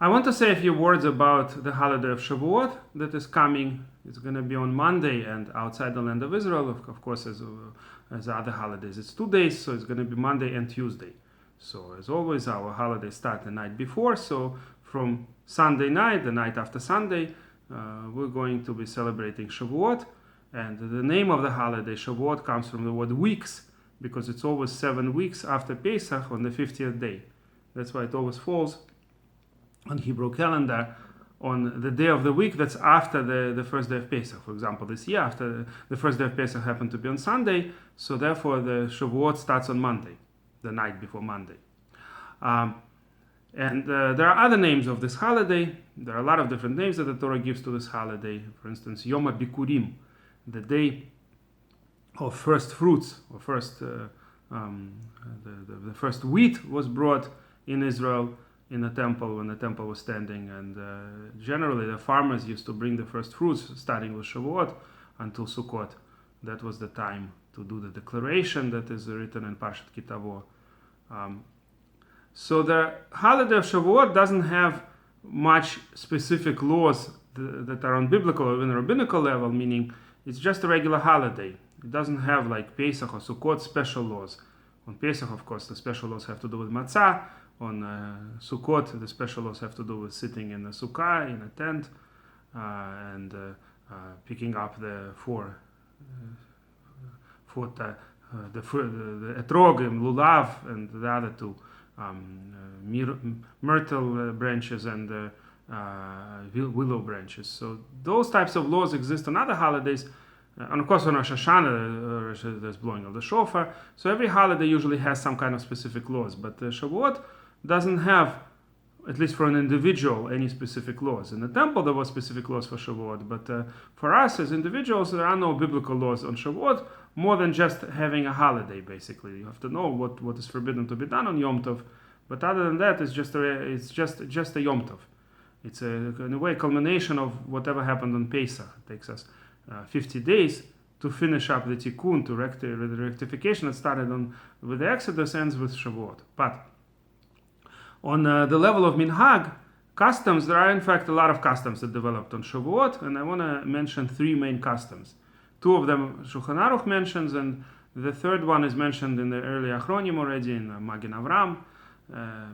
I want to say a few words about the holiday of Shavuot that is coming. It's going to be on Monday, and outside the land of Israel, of course, as other holidays, it's 2 days, so it's going to be Monday and Tuesday. So as always, our holidays start the night before. So from Sunday night, the night after Sunday, we're going to be celebrating Shavuot. And the name of the holiday, Shavuot, comes from the word weeks, because it's always 7 weeks after Pesach on the 50th day. That's why it always falls on Hebrew calendar on the day of the week that's after the first day of Pesach. For example, this year, after the first day of Pesach happened to be on Sunday, so therefore the Shavuot starts on Monday, the night before Monday. And there are other names of this holiday. There are a lot of different names that the Torah gives to this holiday. For instance, Yom HaBikurim, the day of first fruits, or first the first wheat was brought in Israel in the temple when the temple was standing, and generally the farmers used to bring the first fruits starting with Shavuot until Sukkot. That was the time to do the declaration that is written in Parshat Kitavo. So the holiday of Shavuot doesn't have much specific laws that are on biblical or even rabbinical level, meaning it's just a regular holiday. It doesn't have like Pesach or Sukkot special laws. On Pesach, of course, the special laws have to do with matzah. On Sukkot, the special laws have to do with sitting in a sukkah, in a tent, and picking up the etrogim, lulav, and the other two myrtle branches and willow branches. So those types of laws exist on other holidays. And of course on Rosh Hashanah there's blowing of the shofar. So every holiday usually has some kind of specific laws. But Shavuot doesn't have, at least for an individual, any specific laws. In the temple there were specific laws for Shavuot. But for us as individuals, there are no biblical laws on Shavuot, more than just having a holiday, basically. You have to know what is forbidden to be done on Yom Tov. But other than that, it's just a Yom Tov. It's in a way, culmination of whatever happened on Pesach. It takes us 50 days to finish up the tikkun, the rectification that started with the Exodus, ends with Shavuot. But on the level of minhag, customs, there are in fact a lot of customs that developed on Shavuot, and I want to mention 3 main customs. 2 of them Shulchan Aruch mentions, and the third one is mentioned in the early Achronim already, in Magen Avram,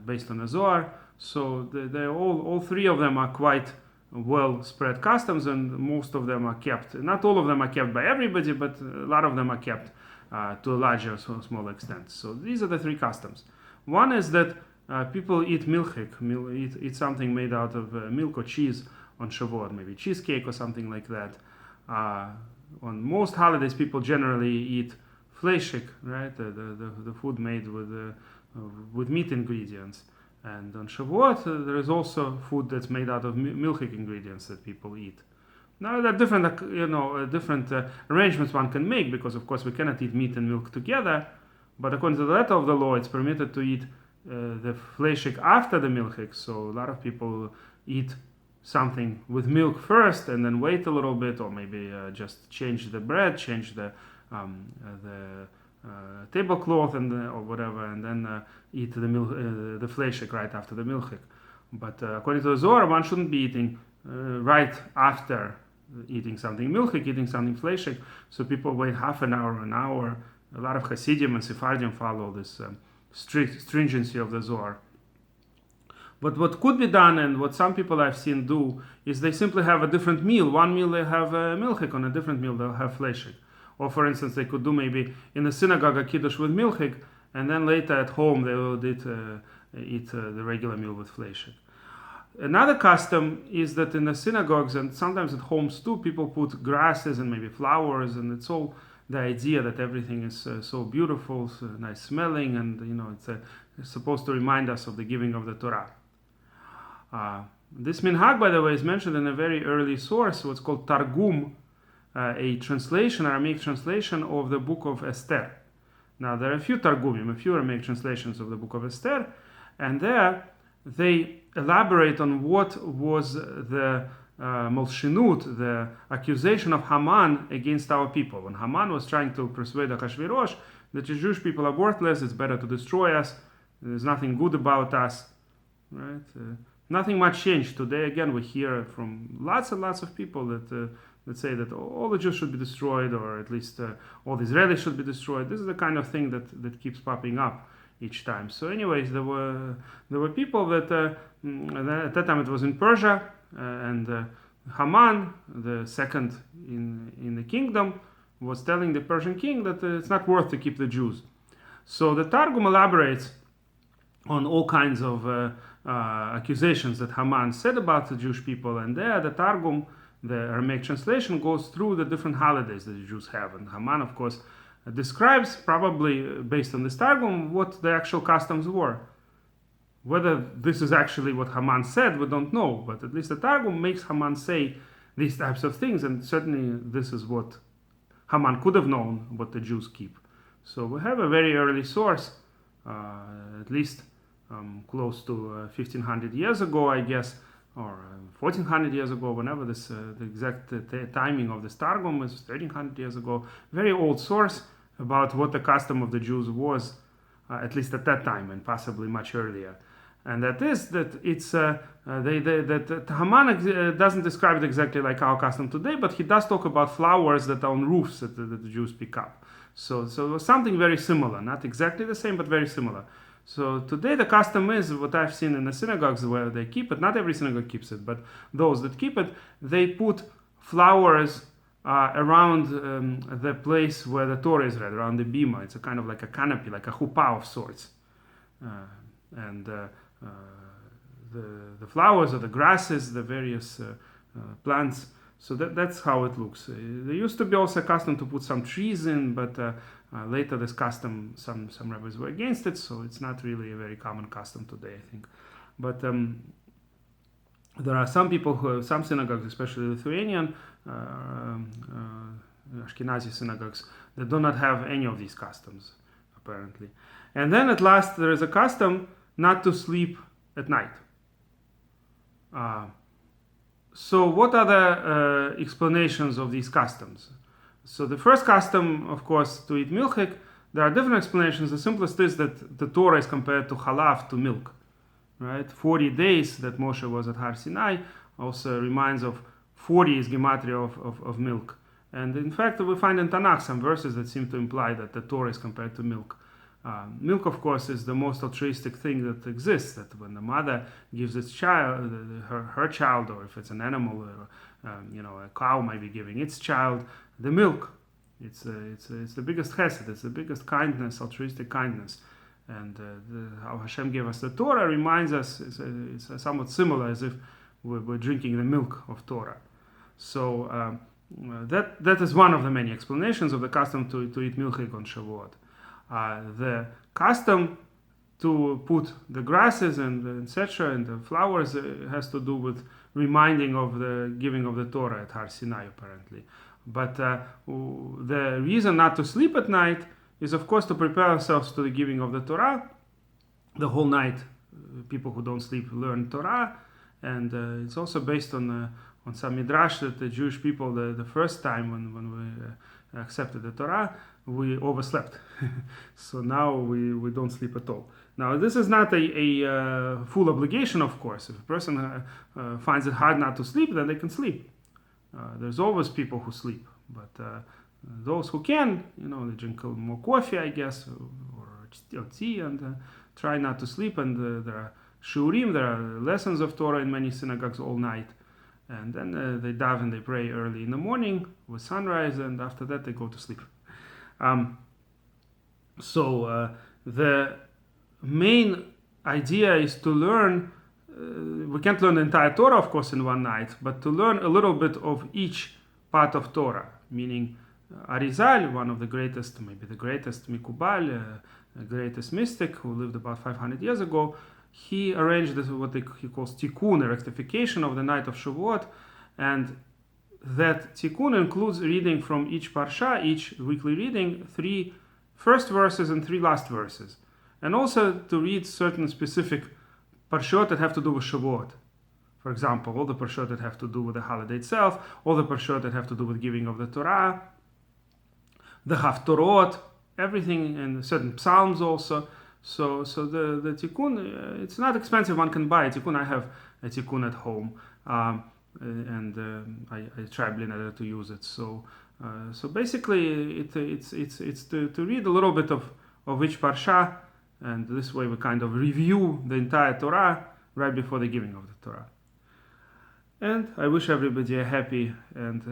based on the Zohar. So all 3 of them are quite well spread customs, and most of them are kept. Not all of them are kept by everybody, but a lot of them are kept to a larger or smaller extent. So these are the 3 customs. One is that people eat milchik, eat something made out of milk or cheese on Shavuot, maybe cheesecake or something like that. On most holidays, people generally eat fleishik, right? The food made with meat ingredients. And on Shavuot, there is also food that's made out of milchik ingredients that people eat. Now, there are different arrangements one can make, because of course we cannot eat meat and milk together. But according to the letter of the law, it's permitted to eat the fleishik after the milchik. So a lot of people eat something with milk first, and then wait a little bit, or maybe just change the bread, change the tablecloth or whatever, and then eat the fleishik right after the milchik. But according to the Zohar, one shouldn't be eating right after eating something milchik, eating something fleishik. So people wait half an hour, an hour. A lot of Hasidim and Sephardim follow this strict stringency of the Zohar. But what could be done, and what some people I've seen do, is they simply have a different meal. One meal they have milchik, on a different meal they'll have fleishik. Or for instance, they could do maybe in the synagogue a kiddush with milchik, and then later at home they will eat the regular meal with fleishik. Another custom is that in the synagogues, and sometimes at homes too, people put grasses and maybe flowers, and it's all the idea that everything is so beautiful, so nice smelling, and it's supposed to remind us of the giving of the Torah. This minhag, by the way, is mentioned in a very early source, what's called Targum, a translation, Aramaic translation of the book of Ester. Now, there are a few Targumim, a few Aramaic translations of the book of Ester, and there they elaborate on what was the Molshinut, the accusation of Haman against our people. When Haman was trying to persuade Achashverosh that the Jewish people are worthless, it's better to destroy us, there's nothing good about us, right? nothing much changed. Today, again, we hear from lots and lots of people that say that all the Jews should be destroyed, or at least all the Israelis should be destroyed. This is the kind of thing that keeps popping up each time. So anyways, there were people that at that time it was in Persia, and Haman, the second in the kingdom, was telling the Persian king that it's not worth to keep the Jews. So the Targum elaborates on all kinds of accusations that Haman said about the Jewish people, and there the Targum, the Aramaic translation, goes through the different holidays that the Jews have. And Haman, of course, describes, probably based on this Targum, what the actual customs were. Whether this is actually what Haman said, we don't know, but at least the Targum makes Haman say these types of things, and certainly this is what Haman could have known what the Jews keep. So we have a very early source, at least close to 1500 years ago, I guess, or 1400 years ago, whenever this the exact timing of this Targum is, 1300 years ago. Very old source about what the custom of the Jews was, at least at that time, and possibly much earlier. And that is that it's that Haman doesn't describe it exactly like our custom today, but he does talk about flowers that are on roofs that the Jews pick up. So it was something very similar, not exactly the same, but very similar. So today the custom is what I've seen in the synagogues where they keep it. Not every synagogue keeps it, but those that keep it, they put flowers around the place where the Torah is read, around the bima. It's a kind of like a canopy, like a chuppah of sorts. The flowers or the grasses, the various plants. So that's how it looks. There used to be also a custom to put some trees in, but later this custom, some rabbis were against it, so it's not really a very common custom today, I think. But there are some people some synagogues, especially Lithuanian, Ashkenazi synagogues, that do not have any of these customs, apparently. And then at last there is a custom not to sleep at night. So what are the explanations of these customs? So the first custom, of course, to eat milchik, there are different explanations. The simplest is that the Torah is compared to halav, to milk. Right? 40 days that Moshe was at Har Sinai also reminds of 40 is gematria of milk. And in fact, we find in Tanakh some verses that seem to imply that the Torah is compared to milk. Milk, of course, is the most altruistic thing that exists. That when the mother gives its child, her child, or if it's an animal, a cow might be giving its child the milk. It's the biggest chesed. It's the biggest kindness, altruistic kindness. And how Hashem gave us the Torah reminds us, it's somewhat similar as if we're drinking the milk of Torah. So that is one of the many explanations of the custom to eat milchik on Shavuot. The custom to put the grasses and etc. and the flowers has to do with reminding of the giving of the Torah at Har Sinai, apparently. But the reason not to sleep at night is, of course, to prepare ourselves to the giving of the Torah. The whole night, people who don't sleep learn Torah, and it's also based on some midrash that the Jewish people, the first time when we accepted the Torah, we overslept. So now we don't sleep at all. Now, this is not a full obligation, of course. If a person finds it hard not to sleep, then they can sleep. There's always people who sleep, but those who can, they drink more coffee, I guess, or tea, and try not to sleep. And there are shurim, there are lessons of Torah in many synagogues all night. And then they daven, they pray early in the morning with sunrise, and after that they go to sleep. So the main idea is to learn. We can't learn the entire Torah, of course, in one night, but to learn a little bit of each part of Torah, meaning Arizal, one of the greatest, maybe the greatest Mikubal, the greatest mystic who lived about 500 years ago, he arranged this, what he calls tikkun, a rectification of the night of Shavuot, and that tikkun includes reading from each parsha, each weekly reading, 3 first verses and 3 last verses, and also to read certain specific parshot that have to do with Shavuot. For example, all the parshot that have to do with the holiday itself, all the parshot that have to do with giving of the Torah, the Haftorot, everything, and certain psalms also. So the tikkun, it's not expensive. One can buy a tikkun. I have a tikkun at home, and I try Bli Neder to use it. So basically, it's to read a little bit of each parsha, and this way we kind of review the entire Torah right before the giving of the Torah. And I wish everybody a happy and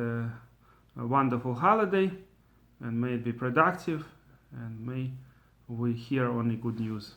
a wonderful holiday, and may it be productive, and may we hear only good news.